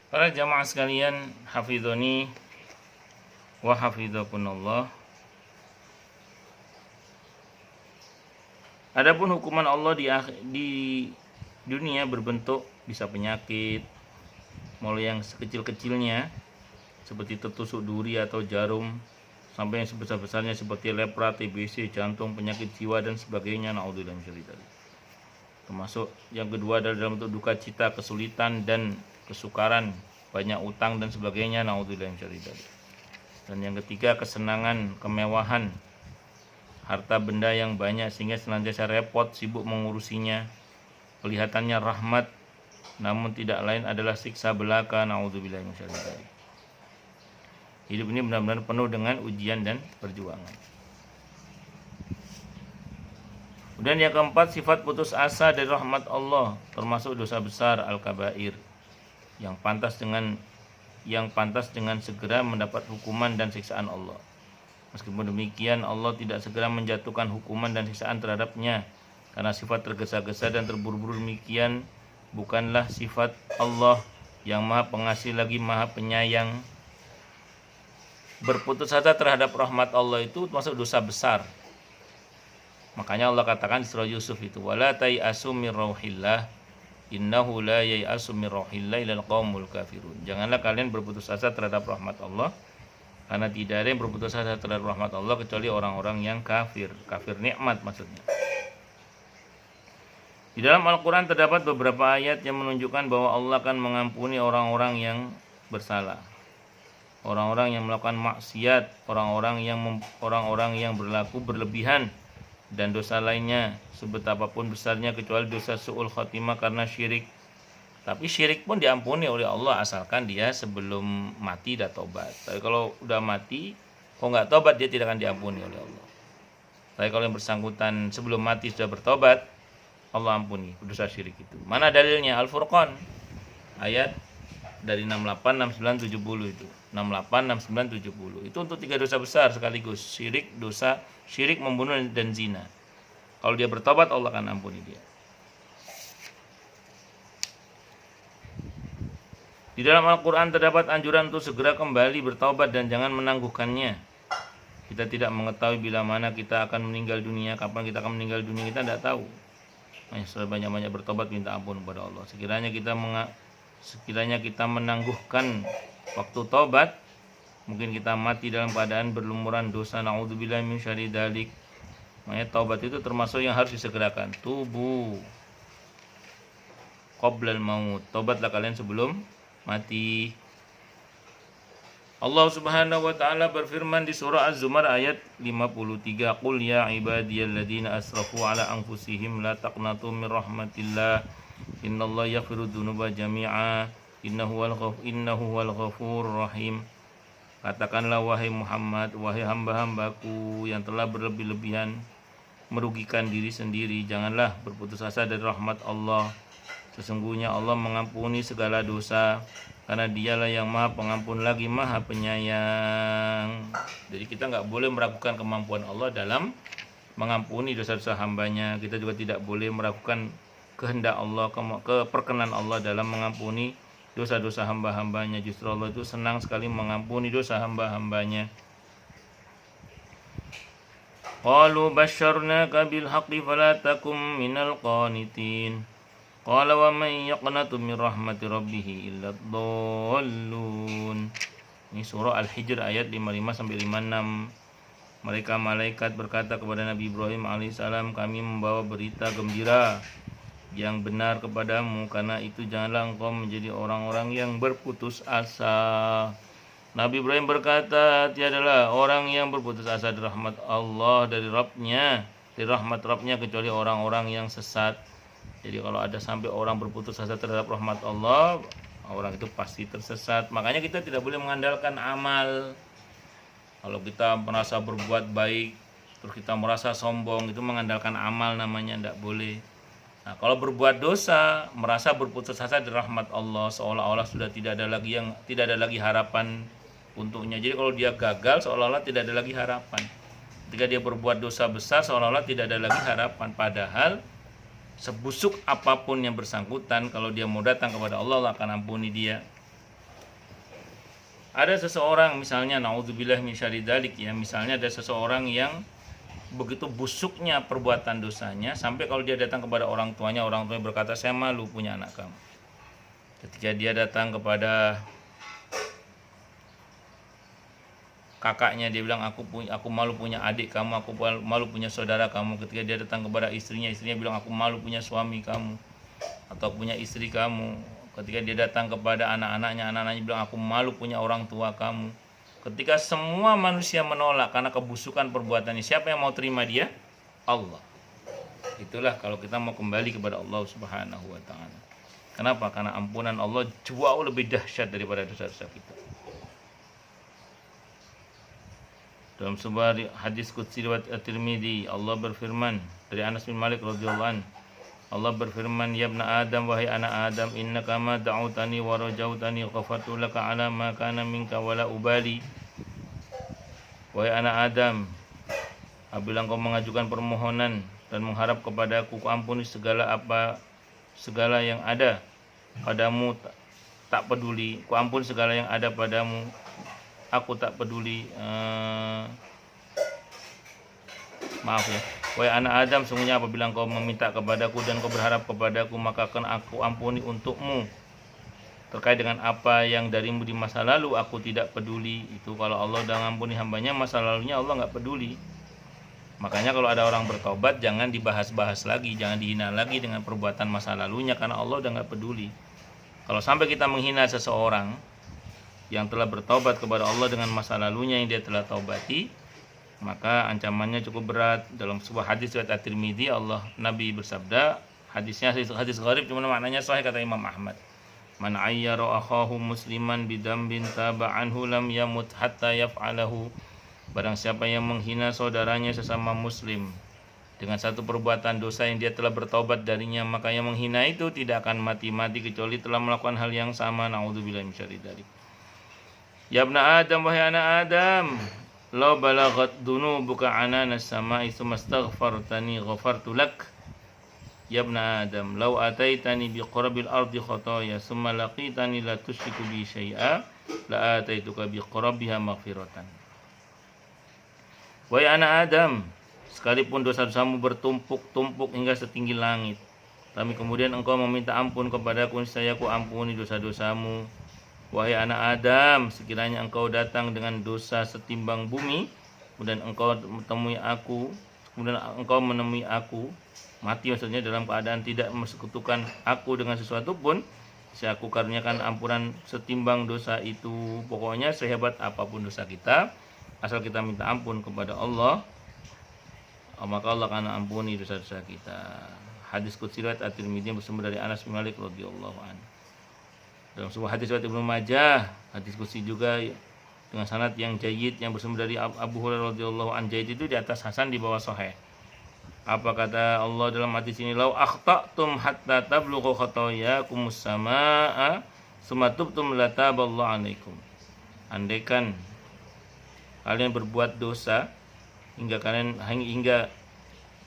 Para jamaah sekalian, hafidhoni wa hafidhakunallah. Adapun hukuman Allah di dunia berbentuk bisa penyakit, mulai yang sekecil-kecilnya seperti tertusuk duri atau jarum, sampai yang sebesar-besarnya seperti lepra, TBC, jantung, penyakit jiwa dan sebagainya. Naudzubillah min dzalik. Termasuk yang kedua adalah dalam bentuk duka cita, kesulitan dan kesukaran, banyak utang dan sebagainya. Naudzubillah min dzalik. Dan yang ketiga kesenangan, kemewahan, harta benda yang banyak sehingga senantiasa repot, sibuk mengurusinya. Kelihatannya rahmat, namun tidak lain adalah siksa belaka. Naudzubillah min dzalik. Hidup ini benar-benar penuh dengan ujian dan perjuangan. Kemudian yang keempat, sifat putus asa dari rahmat Allah, termasuk dosa besar al-kabair, yang pantas dengan segera mendapat hukuman dan siksaan Allah. Meskipun demikian, Allah tidak segera menjatuhkan hukuman dan siksaan terhadapnya, karena sifat tergesa-gesa dan terburu-buru demikian bukanlah sifat Allah yang Maha Pengasih lagi Maha Penyayang. Berputus asa terhadap rahmat Allah itu termasuk dosa besar. Makanya Allah katakan di surah Yusuf itu, wala tai'asu mir rauhillah innahu la yai'asu mir rauhillah ilal qaumul kafirun. Janganlah kalian berputus asa terhadap rahmat Allah, karena tidak ada yang berputus asa terhadap rahmat Allah kecuali orang-orang yang kafir nikmat maksudnya. Di dalam Al-Quran terdapat beberapa ayat yang menunjukkan bahwa Allah akan mengampuni orang-orang yang bersalah, orang-orang yang melakukan maksiat, orang-orang yang berlaku berlebihan dan dosa lainnya sebetapapun besarnya, kecuali dosa su'ul khotimah karena syirik. Tapi syirik pun diampuni oleh Allah asalkan dia sebelum mati dah tobat. Tapi kalau udah mati kok nggak tobat, dia tidak akan diampuni oleh Allah. Tapi kalau yang bersangkutan sebelum mati sudah bertobat, Allah ampuni dosa syirik itu. Mana dalilnya? Al-Furqan ayat dari 68, 69, 70 itu. 68, 69, 70. Itu untuk 3 dosa besar sekaligus. Syirik, membunuh dan zina. Kalau dia bertobat, Allah akan ampuni dia. Di dalam Al-Quran terdapat anjuran untuk segera kembali bertobat dan jangan menangguhkannya. Kita tidak mengetahui bila mana kita akan meninggal dunia, kapan kita akan meninggal dunia, kita tidak tahu. Banyak-banyak bertobat, minta ampun kepada Allah. Sekiranya kita menangguhkan waktu taubat, mungkin kita mati dalam keadaan berlumuran dosa. Naudzubillah min syarri dzalik. Makanya taubat itu termasuk yang harus disegerakan. Tubu qoblal maut. Taubatlah kalian sebelum mati. Allah Subhanahu wa taala berfirman di surah Az-Zumar ayat 53, qul ya ibadiyalladzina asrafu ala anfusihim la taqnatu min rahmatillah innallaha yaghfiru dzunuba jami'a innahu wal ghafurur rahim. Katakanlah wahai Muhammad, wahai hamba-hambaku yang telah berlebih-lebihan merugikan diri sendiri, janganlah berputus asa dari rahmat Allah. Sesungguhnya Allah mengampuni segala dosa, karena dialah yang maha pengampun lagi maha penyayang. Jadi kita nggak boleh meragukan kemampuan Allah dalam mengampuni dosa-dosa hambanya. Kita juga tidak boleh meragukan kehendak Allah, keperkenan Allah dalam mengampuni dosa-dosa hamba-hambanya. Justru Allah itu senang sekali mengampuni dosa hamba-hambanya. Qalu basyarnaka bil haqqi fala takum minal qanitin. Qala wa man yaqnatu min rahmati rabbih illa dhallun. Ini surah Al-Hijr ayat 55 sampai 56. Mereka malaikat berkata kepada Nabi Ibrahim alaihissalam, kami membawa berita gembira yang benar kepadamu, karena itu janganlah engkau menjadi orang-orang yang berputus asa. Nabi Ibrahim berkata, tiadalah orang yang berputus asa dari rahmat Allah, dari rahmat Rabbnya, kecuali orang-orang yang sesat. Jadi kalau ada sampai orang berputus asa terhadap rahmat Allah, orang itu pasti tersesat. Makanya kita tidak boleh mengandalkan amal. Kalau kita merasa berbuat baik, terus kita merasa sombong, itu mengandalkan amal namanya, tidak boleh. Nah, kalau berbuat dosa, merasa berputus asa dari rahmat Allah, seolah-olah sudah tidak ada lagi harapan untuknya. Jadi kalau dia gagal, seolah-olah tidak ada lagi harapan. Ketika dia berbuat dosa besar, seolah-olah tidak ada lagi harapan. Padahal sebusuk apapun yang bersangkutan, kalau dia mau datang kepada Allah, Allah akan ampuni dia. Ada seseorang misalnya naudzubillah min syarri dzalik ya, misalnya ada seseorang yang begitu busuknya perbuatan dosanya sampai kalau dia datang kepada orang tuanya berkata, "Saya malu punya anak kamu." Ketika dia datang kepada kakaknya, dia bilang, aku malu punya adik kamu, aku malu punya saudara kamu. Ketika dia datang kepada istrinya bilang, aku malu punya suami kamu atau punya istri kamu. Ketika dia datang kepada anak-anaknya bilang, aku malu punya orang tua kamu. Ketika semua manusia menolak karena kebusukan perbuatannya, siapa yang mau terima dia? Allah. Itulah kalau kita mau kembali kepada Allah Subhanahu wa ta'ala. Kenapa? Karena ampunan Allah jauh lebih dahsyat daripada dosa-dosa kita. Dalam sebuah hadis qudsi riwayat At-Tirmidzi, Allah berfirman dari Anas bin Malik radhiyallahu anhu, Allah berfirman, "Ya ibna Adam, wahai anak Adam, innaka ma da'utani wa rajautani ghafartu laka ala ma kana minka wala ubali." Wahai anak Adam, apabila engkau mengajukan permohonan dan mengharap kepadaku, kuampuni segala yang ada padamu, tak peduli. Kuampuni segala yang ada padamu, aku tak peduli. Maaf ya. Wahai anak Adam, sungguhnya apabila engkau meminta kepadaku dan engkau berharap kepadaku, maka akan aku ampuni untukmu. Terkait dengan apa yang darimu di masa lalu, aku tidak peduli. Itu kalau Allah udah ngampuni hambanya, masa lalunya Allah nggak peduli. Makanya kalau ada orang bertobat, jangan dibahas-bahas lagi, jangan dihina lagi dengan perbuatan masa lalunya, karena Allah udah nggak peduli. Kalau sampai kita menghina seseorang yang telah bertobat kepada Allah dengan masa lalunya yang dia telah taubati, maka ancamannya cukup berat. Dalam sebuah hadis riwayat At-Tirmidzi, Nabi bersabda, hadisnya hadis gharib, cuma maknanya sahih kata Imam Ahmad. Man ayyara akhahu musliman bidambin taba anhu lam yamut hatta yaf'alahu. Barang siapa yang menghina saudaranya sesama muslim dengan satu perbuatan dosa yang dia telah bertaubat darinya, maka yang menghina itu tidak akan mati-mati kecuali telah melakukan hal yang sama. Naudzubillahi min syarri dzalik. Ya ibna Adam, wahai anak Adam, law balaghat dunubuka ananas sama'i tsumma astaghfartani ghafartu lak. Ya ibna Adam, law ataitani biqurabil ardi khataaya tsumma laqitani la tusyriku bi syai'a la ataituka biqurabiha maghfiratan. Wahai anak Adam, sekalipun dosa-dosamu bertumpuk-tumpuk hingga setinggi langit, tapi kemudian engkau meminta ampun kepadaku, niscaya ku ampuni dosa-dosamu. Wahai anak Adam, sekiranya engkau datang dengan dosa setimbang bumi, kemudian engkau menemui aku, mati maksudnya, dalam keadaan tidak mensekutukan aku dengan sesuatu pun, saya aku karuniakan ampunan setimbang dosa itu. Pokoknya sehebat apapun dosa kita, asal kita minta ampun kepada Allah, maka Allah akan ampuni dosa-dosa kita. Hadis qudsi riwayat At-Tirmidzi bersumber dari Anas bin Malik radhiyallahu anhu. Dalam sebuah hadis riwayat Ibnu Majah, hadis qudsi juga dengan sanad yang jayyid yang bersumber dari Abu Hurairah radhiyallahu anhu. Jayyid itu di atas hasan, di bawah sahih. Apa kata Allah dalam hadis ini? Lau akhta'tum hatta tablughu khatayakumus samaa'a tsumma tubtum lataballahu 'alaikum. Andaikan kalian berbuat dosa hingga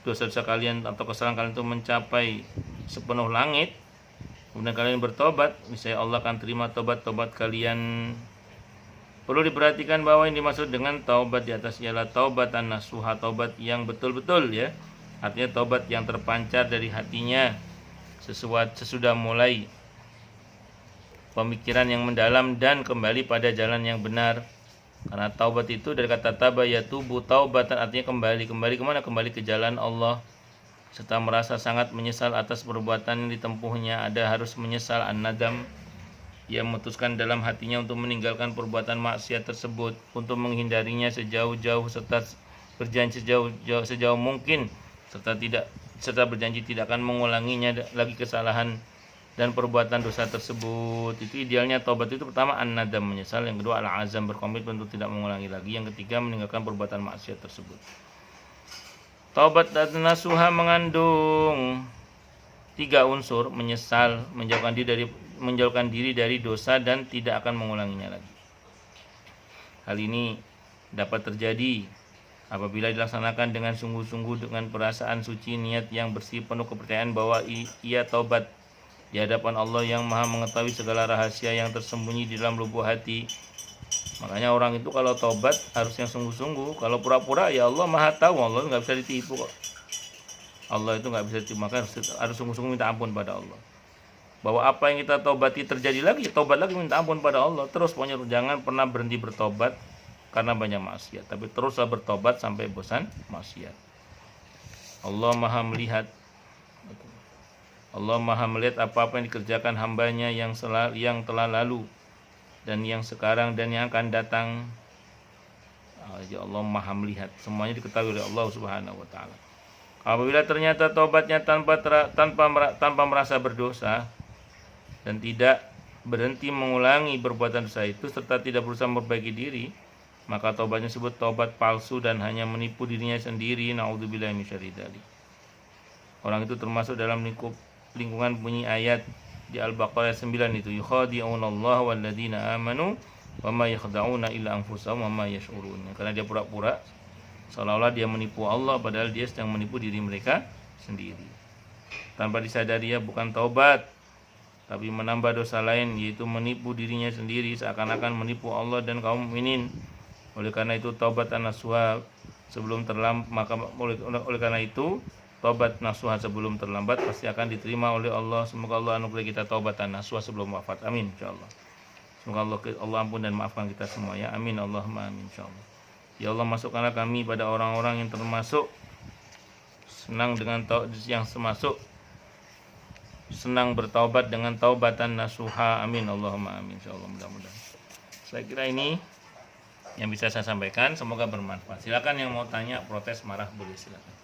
dosa-dosa kalian atau kesalahan kalian itu mencapai sepenuh langit, kemudian kalian bertobat, niscaya Allah akan terima tobat-tobat kalian. Perlu diperhatikan bahwa yang dimaksud dengan taubat di atas ialah taubatan nasuha, taubat yang betul-betul ya. Artinya taubat yang terpancar dari hatinya sesudah mulai pemikiran yang mendalam dan kembali pada jalan yang benar. Karena taubat itu dari kata taba yatubu taubatan, artinya kembali kemana? Kembali ke jalan Allah, serta merasa sangat menyesal atas perbuatan yang ditempuhnya. Ada harus menyesal, an-nadam, ia memutuskan dalam hatinya untuk meninggalkan perbuatan maksiat tersebut, untuk menghindarinya sejauh-jauh, serta berjanji sejauh mungkin, serta berjanji tidak akan mengulanginya lagi kesalahan dan perbuatan dosa tersebut. Itu idealnya taubat itu pertama an-nadam, menyesal, yang kedua al-azam, berkomitmen untuk tidak mengulangi lagi, yang ketiga meninggalkan perbuatan maksiat tersebut. Taubat dan nasuha mengandung 3 unsur: menyesal, menjauhkan diri dari dosa dan tidak akan mengulanginya lagi. Hal ini dapat terjadi apabila dilaksanakan dengan sungguh-sungguh, dengan perasaan suci, niat yang bersih, penuh kepercayaan bahwa ia taubat di hadapan Allah yang Maha mengetahui segala rahasia yang tersembunyi di dalam lubuk hati. Makanya orang itu kalau tobat harus yang sungguh-sungguh. Kalau pura-pura ya Allah maha tahu, Allah nggak bisa ditipu kok. Allah itu nggak bisa ditipu, maka harus sungguh-sungguh minta ampun pada Allah. Bahwa apa yang kita tobati terjadi lagi, tobat lagi minta ampun pada Allah. Terus pokoknya jangan pernah berhenti bertobat karena banyak maksiat, tapi teruslah bertobat sampai bosan maksiat. Allah maha melihat. Allah maha melihat apa-apa yang dikerjakan hambanya yang telah lalu dan yang sekarang dan yang akan datang. Ya Allah maha melihat, semuanya diketahui oleh Allah Subhanahu wa taala. Apabila ternyata tobatnya tanpa merasa berdosa dan tidak berhenti mengulangi perbuatan dosa itu serta tidak berusaha memperbaiki diri, maka tobatnya disebut tobat palsu dan hanya menipu dirinya sendiri. Naudzubillahi min syarri dzalik. Orang itu termasuk dalam lingkungan bunyi ayat di Al-Baqarah 9 itu, yukhadi'unallaha walladzina amanu wama yakhda'una illa anfusahum wama yash'urun. Karena dia pura-pura seolah-olah dia menipu Allah, padahal dia sedang menipu diri mereka sendiri. Tanpa disadari ya bukan taubat, tapi menambah dosa lain, yaitu menipu dirinya sendiri seakan-akan menipu Allah dan kaum mukminin. Oleh karena itu taubat nasuha sebelum terlambat, maka oleh karena itu taubat nasuha sebelum terlambat pasti akan diterima oleh Allah. Semoga Allah anugerah kita taubatan nasuha sebelum wafat. Amin insyaallah. Semoga Allah ampun dan maafkan kita semua ya. Amin Allahumma amin insyaallah. Ya Allah, masukkanlah kami pada orang-orang yang termasuk senang bertaubat dengan taubatan nasuha. Amin Allahumma amin insyaallah. Mudah-mudahan. Saya kira ini yang bisa saya sampaikan, semoga bermanfaat. Silakan yang mau tanya, protes, marah boleh silakan.